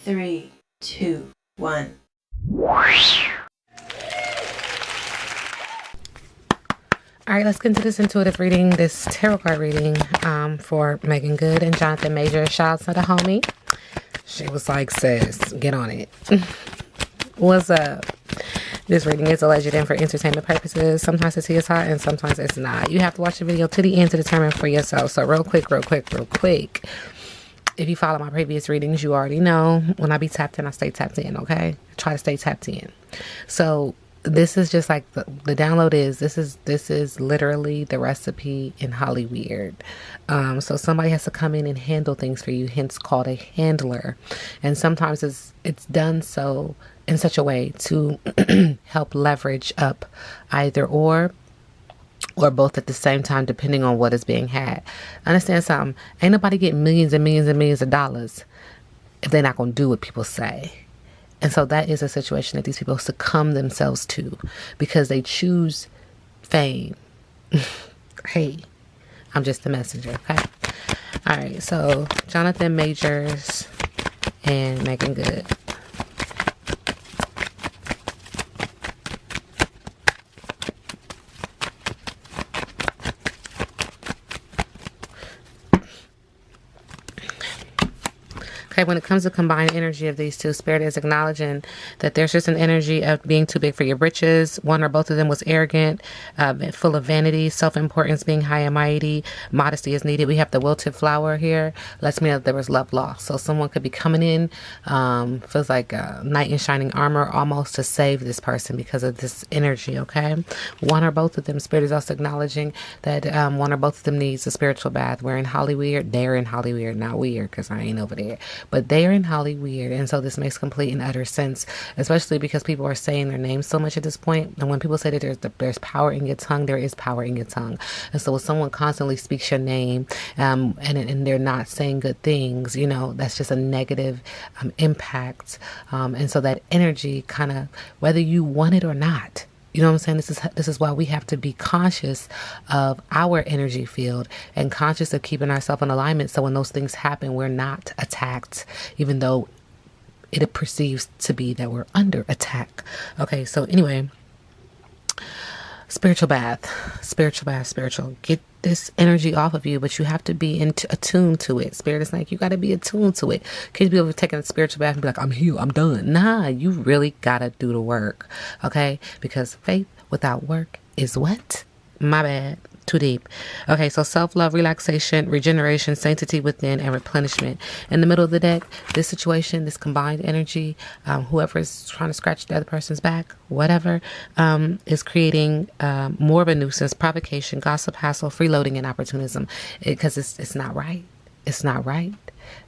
3, 2, 1. All right, let's get into this intuitive reading, this tarot card reading for Megan Good and Johnathan Major. Shout out to the homie. She was like, sis, get on it. What's up? This reading is alleged and for entertainment purposes. Sometimes it's hot and sometimes it's not. You have to watch the video to the end to determine for yourself. So real quick. If you follow my previous readings, you already know when I be tapped in, I stay tapped in, okay? I try to stay tapped in. So this is just like the download is, this is literally the recipe in Hollyweird. So somebody has to come in and handle things for you, hence called a handler. And sometimes it's done so in such a way to help leverage up either or both at the same time, depending on what is being had. Understand something? Ain't nobody getting millions and millions and millions of dollars if they're not going to do what people say. And so that is a situation that these people succumb themselves to because they choose fame. Hey, I'm just the messenger, okay? All right, so Johnathan Majors and Megan Good. Okay, when it comes to combined energy of these two, Spirit is acknowledging that there's just an energy of being too big for your britches. One or both of them was arrogant, full of vanity, self-importance, being high and mighty. Modesty is needed. We have the wilted flower here. Lets me know that there was love lost. So someone could be coming in, feels like a knight in shining armor, almost to save this person because of this energy, okay? One or both of them, Spirit is also acknowledging that one or both of them needs a spiritual bath. We're in Hollyweird. They're in Hollyweird, not weird, because I ain't over there. But they are in Hollyweird, and so this makes complete and utter sense, especially because people are saying their names so much at this point. And when people say that there's power in your tongue, there is power in your tongue. And so when someone constantly speaks your name, and they're not saying good things, you know, that's just a negative impact. And so that energy kind of, whether you want it or not, you know what I'm saying? This is why we have to be conscious of our energy field and conscious of keeping ourselves in alignment. So when those things happen, we're not attacked, even though it perceives to be that we're under attack. Okay, so anyway, spiritual bath. Get this energy off of you, but you have to be attuned to it. Spirit is like, you got to be attuned to it. Can't be able to take a spiritual bath and be like, I'm healed, I'm done. Nah, you really got to do the work. Okay? Because faith without work is what? My bad. Too deep. Okay, so self-love, relaxation, regeneration, sanctity within, and replenishment. In the middle of the deck, this situation, this combined energy, whoever is trying to scratch the other person's back, whatever, is creating more of a nuisance, provocation, gossip, hassle, freeloading, and opportunism. Because it's not right. It's not right.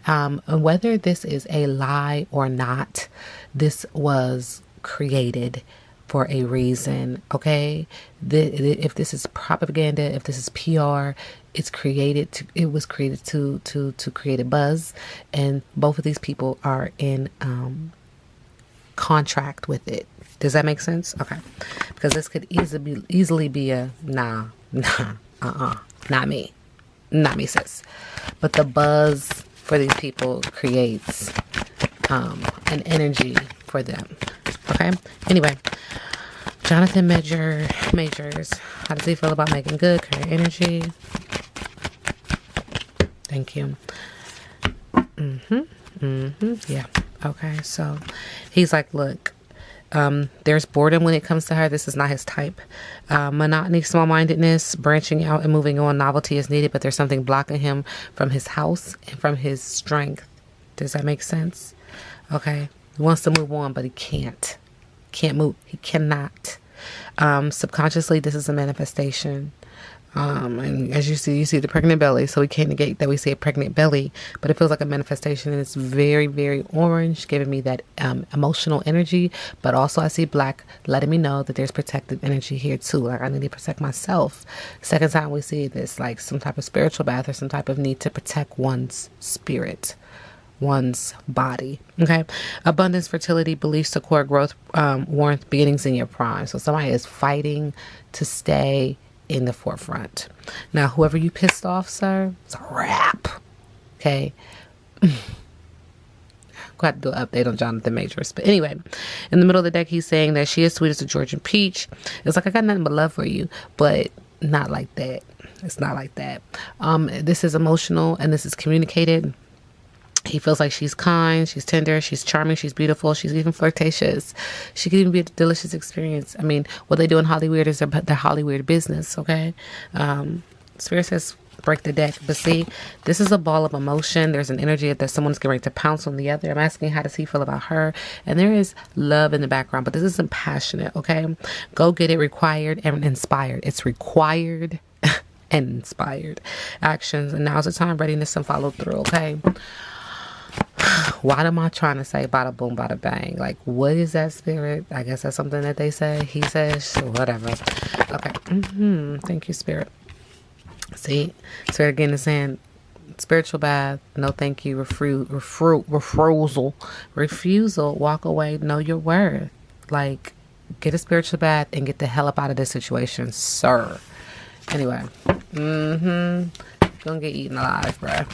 And whether this is a lie or not, this was created for a reason, okay? If this is propaganda, if this is PR, it was created to create a buzz, and both of these people are in contract with it. Does that make sense? Okay, because this could easily be a not me, sis. But the buzz for these people creates an energy for them. Okay. Anyway, Johnathan Majors. How does he feel about Megan Good? Current energy. Thank you. Yeah. Okay. So he's like, look, there's boredom when it comes to her. This is not his type. Monotony, small-mindedness, branching out and moving on. Novelty is needed, but there's something blocking him from his house and from his strength. Does that make sense? Okay. He wants to move on, but he can't move. He cannot. Subconsciously, this is a manifestation. And as you see the pregnant belly. So we can't negate that we see a pregnant belly, but it feels like a manifestation, and it's very, very orange, giving me that emotional energy. But also I see black, letting me know that there's protective energy here too. Like I need to protect myself. Second time we see this, like some type of spiritual bath or some type of need to protect one's spirit, one's body. Okay. Abundance, fertility, belief, support, growth, warmth, beginnings in your prime. So somebody is fighting to stay in the forefront. Now, whoever you pissed off, sir, it's a wrap. Okay. Got to do an update on Johnathan Majors. But anyway, in the middle of the deck, he's saying that she is sweet as a Georgian peach. It's like, I got nothing but love for you, but not like that. It's not like that. This is emotional and this is communicated. He feels like she's kind, she's tender, she's charming, she's beautiful, she's even flirtatious. She could even be a delicious experience. I mean, what they do in Hollywood is their Hollywood business, okay? Spirit says break the deck. But see, this is a ball of emotion. There's an energy that someone's getting ready to pounce on the other. I'm asking, how does he feel about her? And there is love in the background, but this isn't passionate, okay? Go get it, required and inspired. It's required and inspired actions. And now's the time, readiness and follow through, okay? Why am I trying to say bada boom, bada bang? Like, what is that, Spirit? I guess that's something that they say. He says, whatever. Okay. Thank you, Spirit. See, Spirit again is saying, spiritual bath, no thank you, refusal, walk away, know your worth. Like, get a spiritual bath and get the hell up out of this situation, sir. Anyway, gonna get eaten alive, bruh.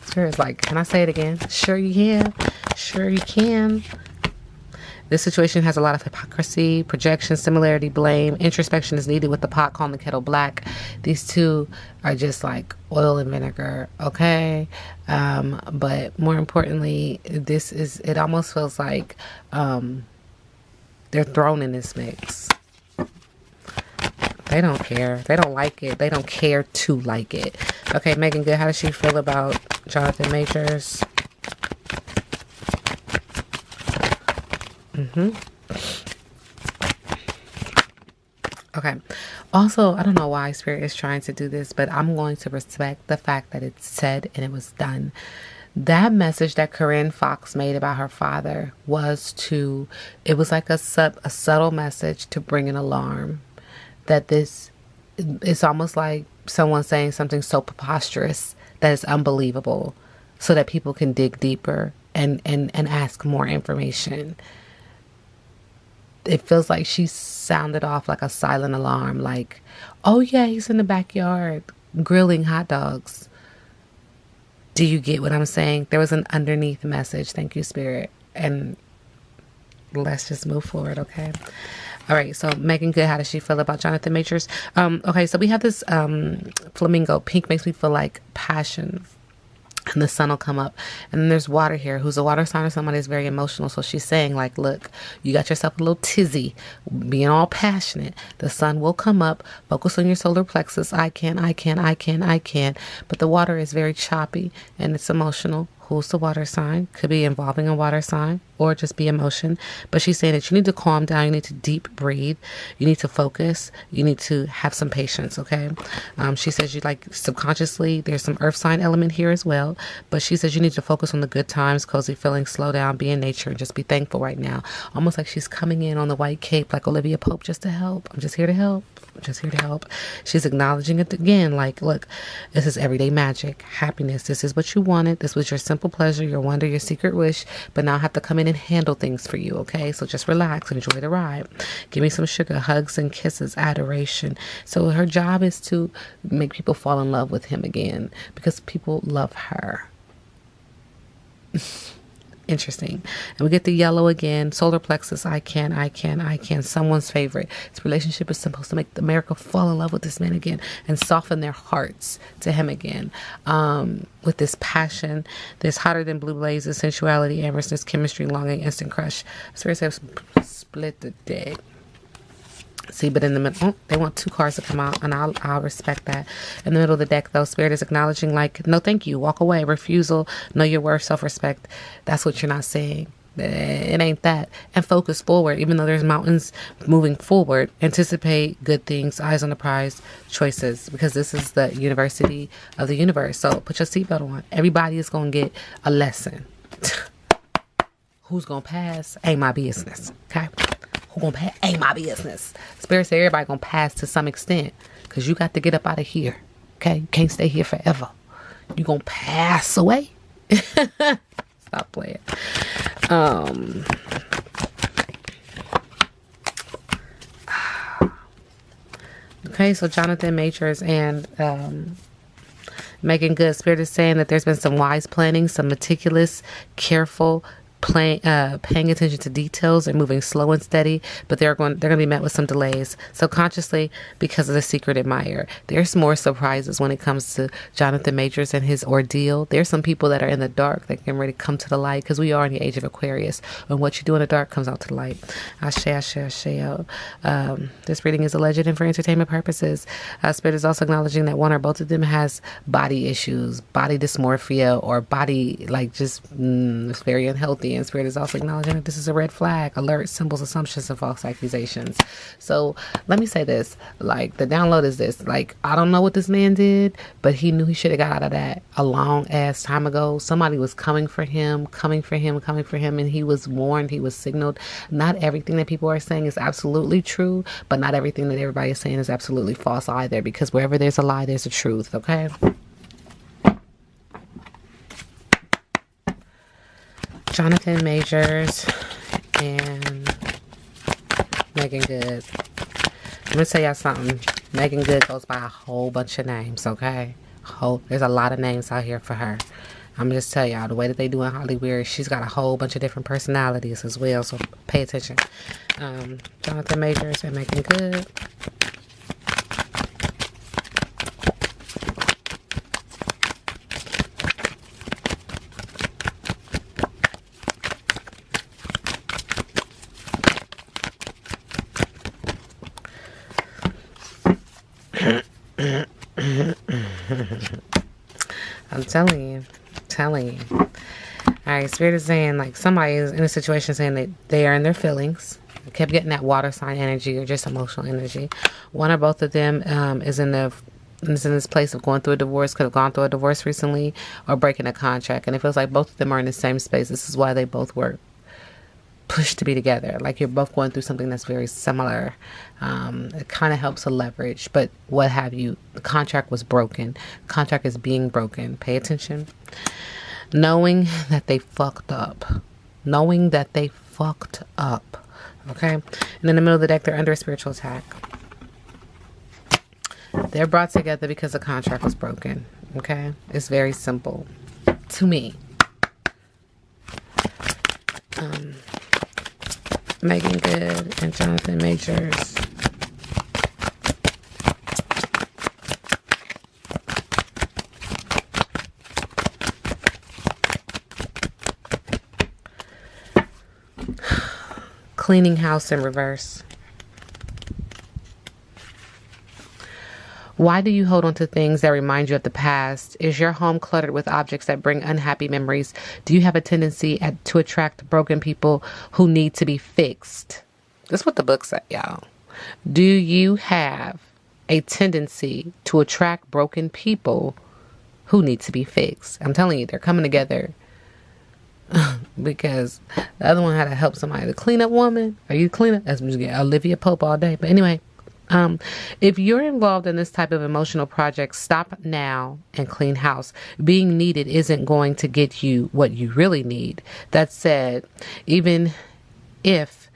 Spirit's like, can I say it again? Sure you can. Sure you can. This situation has a lot of hypocrisy, projection, similarity, blame. Introspection is needed with the pot calling the kettle black. These two are just like oil and vinegar, okay? But more importantly, it almost feels like they're thrown in this mix. They don't care. They don't like it. They don't care to like it. Okay, Megan Good, how does she feel about Johnathan Majors? Okay. Also, I don't know why Spirit is trying to do this, but I'm going to respect the fact that it's said and it was done. That message that Corinne Fox made about her father it was like a subtle message to bring an alarm. That it's almost like someone saying something so preposterous that it's unbelievable so that people can dig deeper and ask more information. It feels like she sounded off like a silent alarm, like, oh yeah, he's in the backyard grilling hot dogs. Do you get what I'm saying? There was an underneath message. Thank you, Spirit. And let's just move forward, okay? All right, so Megan Good, how does she feel about Johnathan Majors? Okay, so we have this flamingo. Pink makes me feel like passion. And the sun will come up. And then there's water here, who's a water sign or somebody who's very emotional. So she's saying, like, look, you got yourself a little tizzy, being all passionate. The sun will come up. Focus on your solar plexus. I can. But the water is very choppy and it's emotional. Who's the water sign? Could be involving a water sign or just be emotion. But she's saying that you need to calm down. You need to deep breathe. You need to focus. You need to have some patience, okay? She says you like subconsciously, there's some earth sign element here as well. But she says you need to focus on the good times, cozy feelings, slow down, be in nature, and just be thankful right now. Almost like she's coming in on the white cape like Olivia Pope just to help. I'm just here to help. I'm just here to help. She's acknowledging it again. Like, look, this is everyday magic, happiness. This is what you wanted. This was your simple pleasure, your wonder, your secret wish. But now I have to come in and handle things for you, okay? So just relax, enjoy the ride. Give me some sugar, hugs and kisses, adoration. So her job is to make people fall in love with him again because people love her. Interesting. And we get the yellow again. Solar plexus. I can. Someone's favorite. This relationship is supposed to make America fall in love with this man again and soften their hearts to him again. With this passion, this hotter than blue blazes, sensuality, amorousness, chemistry, longing, instant crush. Spirit says split the deck. See, but in the middle, they want two cards to come out, and I'll respect that. In the middle of the deck, though, Spirit is acknowledging, like, no, thank you, walk away, refusal, know your worth, self-respect. That's what you're not saying. It ain't that. And focus forward, even though there's mountains moving forward. Anticipate good things, eyes on the prize, choices, because this is the university of the universe. So put your seatbelt on. Everybody is going to get a lesson. Who's going to pass ain't my business, okay? Who gonna pass? Ain't my business. Spirit say everybody gonna pass to some extent. Because you got to get up out of here. Okay? You can't stay here forever. You gonna pass away. Stop playing. Okay, so Johnathan Majors and Megan Good, Spirit is saying that there's been some wise planning, some meticulous, careful paying attention to details and moving slow and steady, but they're going to be met with some delays subconsciously because of the secret admirer. There's more surprises when it comes to Johnathan Majors and his ordeal. There's some people that are in the dark that can really come to the light, because we are in the age of Aquarius, and what you do in the dark comes out to the light. This reading is alleged and for entertainment purposes. Spirit is also acknowledging that one or both of them has body issues, body dysmorphia, or body just it's very unhealthy. And Spirit is also acknowledging that this is a red flag, alert, symbols, assumptions, and false accusations. So let me say this, the download is this, I don't know what this man did, but he knew he should have got out of that a long ass time ago. Somebody was coming for him, and he was warned, he was signaled. Not everything that people are saying is absolutely true, but not everything that everybody is saying is absolutely false either, because wherever there's a lie, there's a truth, okay? Johnathan Majors and Megan Good. I'm going to tell y'all something. Megan Good goes by a whole bunch of names, okay? There's a lot of names out here for her. I'm going to just tell y'all, the way that they do in Hollywood, she's got a whole bunch of different personalities as well, so pay attention. Johnathan Majors and Megan Good. I'm telling you. All right, Spirit is saying somebody is in a situation saying that they are in their feelings. I kept getting that water sign energy or just emotional energy. One or both of them is in this place of going through a divorce, could have gone through a divorce recently, or breaking a contract. And it feels like both of them are in the same space. This is why they both were pushed to be together. You're both going through something that's very similar. It kind of helps to leverage, but what have you, the contract was broken. The contract is being broken. Pay attention. Knowing that they fucked up. Okay? And in the middle of the deck, they're under a spiritual attack. They're brought together because the contract was broken. Okay? It's very simple to me. Megan Good and Johnathan Majors. Cleaning house in reverse. Why do you hold on to things that remind you of the past? Is your home cluttered with objects that bring unhappy memories? Do you have a tendency to attract broken people who need to be fixed? That's what the book said, y'all. Do you have a tendency to attract broken people who need to be fixed? I'm telling you, they're coming together because the other one had to help somebody. The cleanup woman. Are you cleanup? That's Olivia Pope all day. But anyway. If you're involved in this type of emotional project, stop now and clean house. Being needed isn't going to get you what you really need. That said, even if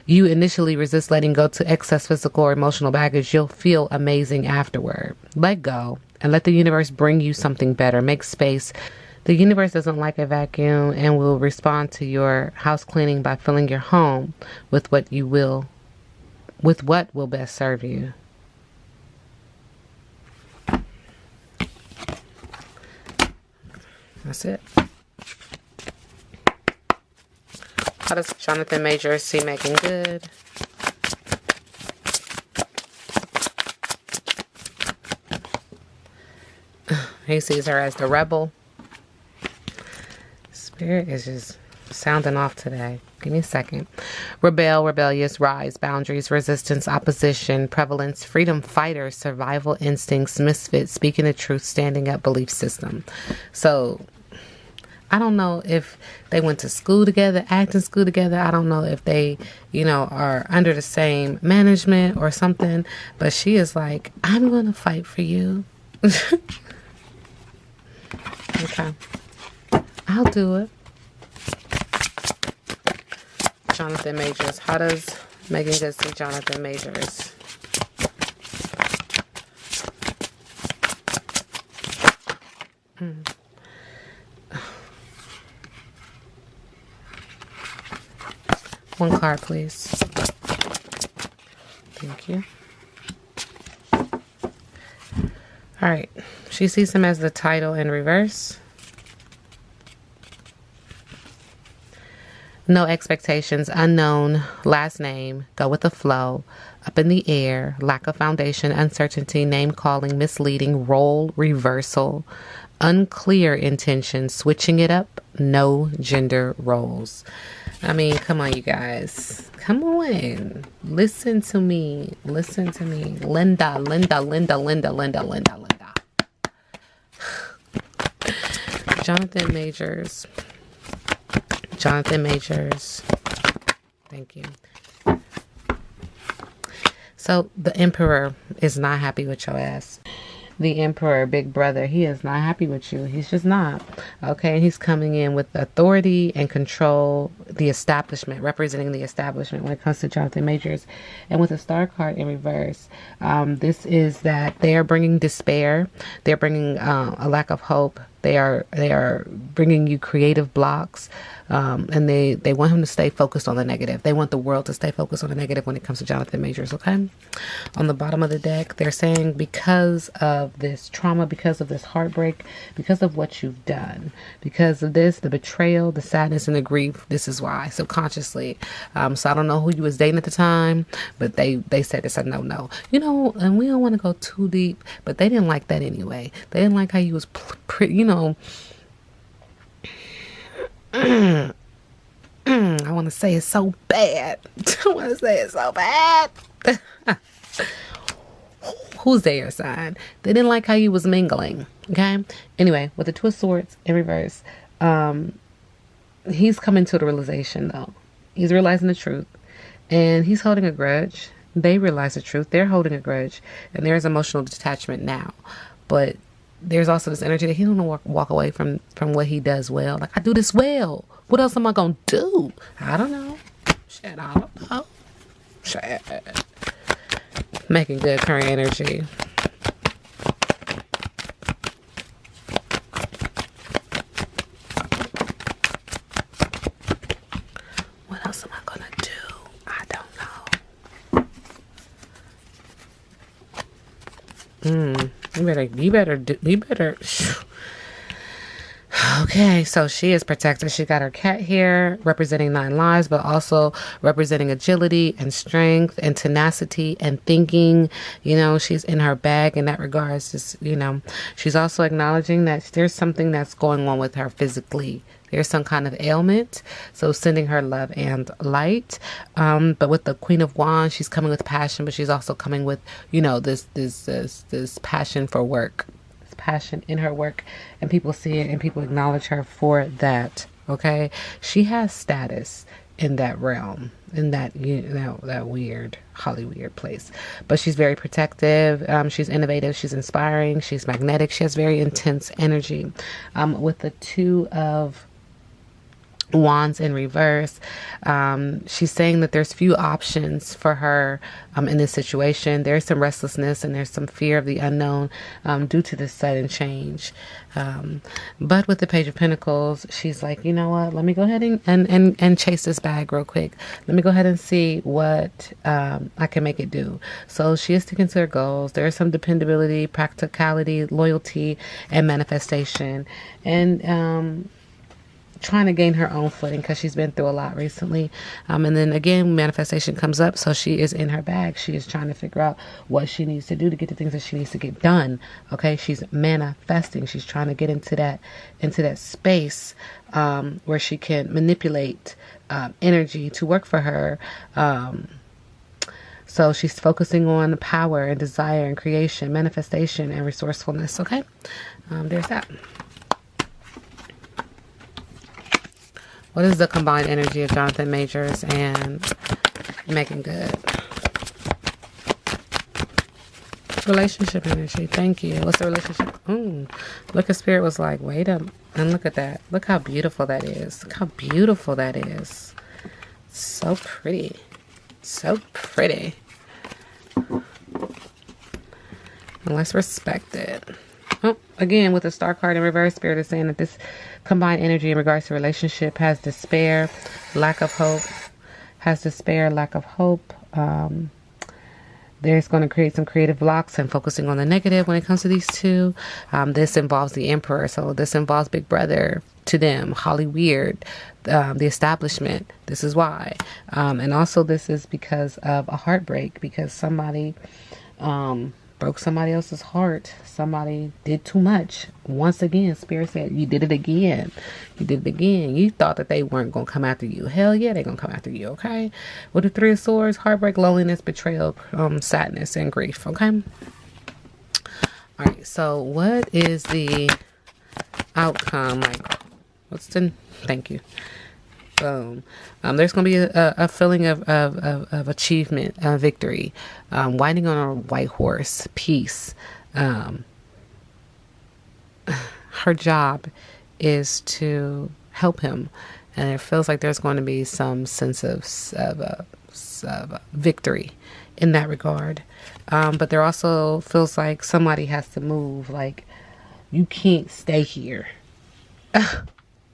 you initially resist letting go to excess physical or emotional baggage, you'll feel amazing afterward. Let go and let the universe bring you something better. Make space. The universe doesn't like a vacuum and will respond to your house cleaning by filling your home with what will best serve you. That's it. How does Johnathan Majors see Megan Good? He sees her as the rebel. Spirit is just sounding off today. Give me a second. Rebel, rebellious, rise, boundaries, resistance, opposition, prevalence, freedom fighter, survival instincts, misfit, speaking the truth, standing up, belief system. So I don't know if they went to school together, acting school together. I don't know if they, are under the same management or something. But she is like, I'm going to fight for you. Okay. I'll do it. Johnathan Majors. How does Megan Good see Johnathan Majors? One card, please. Thank you. All right. She sees him as the title in reverse. No expectations, unknown, last name, go with the flow, up in the air, lack of foundation, uncertainty, name calling, misleading, role reversal, unclear intention, switching it up, no gender roles. I mean, come on, you guys. Come on. Listen to me. Listen to me. Linda. Johnathan Majors. Johnathan Majors. Thank you. So the Emperor is not happy with your ass. The Emperor, big brother, he is not happy with you. He's just not. Okay, he's coming in with authority and control, the establishment, representing the establishment when it comes to Johnathan Majors. And with a star card in reverse, this is that they are bringing despair. They're bringing a lack of hope. They are bringing you creative blocks. And they want him to stay focused on the negative. They want the world to stay focused on the negative when it comes to Johnathan Majors, okay? On the bottom of the deck, they're saying because of this trauma, because of this heartbreak, because of what you've done, because of this, the betrayal, the sadness, and the grief, this is why, subconsciously. So I don't know who you was dating at the time, but they said it's a no-no. You know, and we don't want to go too deep, but they didn't like that anyway. They didn't like how you was, I want to say it's so bad. Who's their sign? They didn't like how you was mingling. Okay. Anyway, with the Two of Swords in reverse, he's coming to the realization though. He's realizing the truth, and he's holding a grudge. They realize the truth. They're holding a grudge, and there's emotional detachment now. But there's also this energy that he don't want to walk away from what he does well. Like, I do this well. What else am I going to do? I don't know. Shit, I don't know. Shit. Making good current energy. What else am I going to do? I don't know. You better. Okay, so she is protected. She got her cat here representing 9 lives, but also representing agility and strength and tenacity and thinking. You know, she's in her bag in that regards. Just, you know, she's also acknowledging that there's something that's going on with her physically. There's some kind of ailment. So sending her love and light. But with the Queen of Wands, she's coming with passion, but she's also coming with, you know, this passion for work. This passion in her work. And people see it and people acknowledge her for that. Okay. She has status in that realm, in that, you know, that weird Hollywood place. But she's very protective. She's innovative. She's inspiring. She's magnetic. She has very intense energy. With the Two of Wands in reverse, she's saying that there's few options for her in this situation. There's some restlessness and there's some fear of the unknown due to this sudden change. But with the Page of Pentacles, she's like, you know what, let me go ahead and chase this bag real quick. Let me go ahead and see what I can make it do. So she is sticking to her goals. There's some dependability, practicality, loyalty, and manifestation. And trying to gain her own footing because she's been through a lot recently. And then again, manifestation comes up. So she is in her bag. She is trying to figure out what she needs to do to get the things that she needs to get done. Okay. She's manifesting. She's trying to get into that space, where she can manipulate, energy to work for her. So she's focusing on power and desire and creation, manifestation and resourcefulness. Okay. There's that. What is the combined energy of Johnathan Majors and Making Good? Relationship energy. Thank you. What's the relationship? Look at Spirit was like, wait up. And look at that. Look how beautiful that is. Look how beautiful that is. So pretty. So pretty. And let's respect it. Oh, again, with the Star card in reverse, Spirit is saying that this combined energy in regards to relationship has despair, lack of hope, has despair, lack of hope. There's going to create some creative blocks and focusing on the negative when it comes to these two. This involves the Emperor, so this involves Big Brother to them, Holly Weird, the establishment. This is why. And also this is because of a heartbreak, because somebody broke somebody else's heart. Somebody did too much. Once again, Spirit said, you did it again. You did it again. You thought that they weren't going to come after you. Hell yeah, they're going to come after you, okay? With the Three of Swords, heartbreak, loneliness, betrayal, sadness, and grief, okay? All right, so what is the outcome? Like, what's the... Thank you. Boom. There's going to be a feeling of achievement, victory, riding on a white horse, peace. Her job is to help him, and it feels like there's going to be some sense of victory in that regard. But there also feels like somebody has to move. Like, you can't stay here.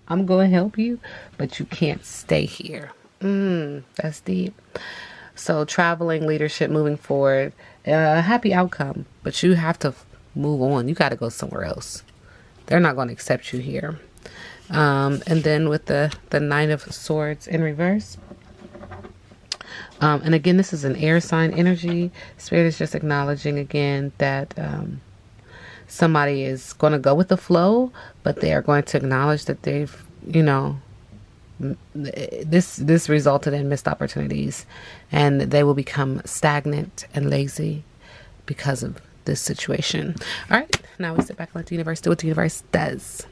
I'm going to help you, but you can't stay here. That's deep. So traveling, leadership, moving forward, a happy outcome, but you have to move on. You got to go somewhere else. They're not going to accept you here. And then with the Nine of Swords in reverse. And again, this is an air sign energy. Spirit is just acknowledging again that somebody is going to go with the flow, but they are going to acknowledge that they've, this resulted in missed opportunities, and they will become stagnant and lazy because of this situation. All right, now we sit back and let the universe do what the universe does.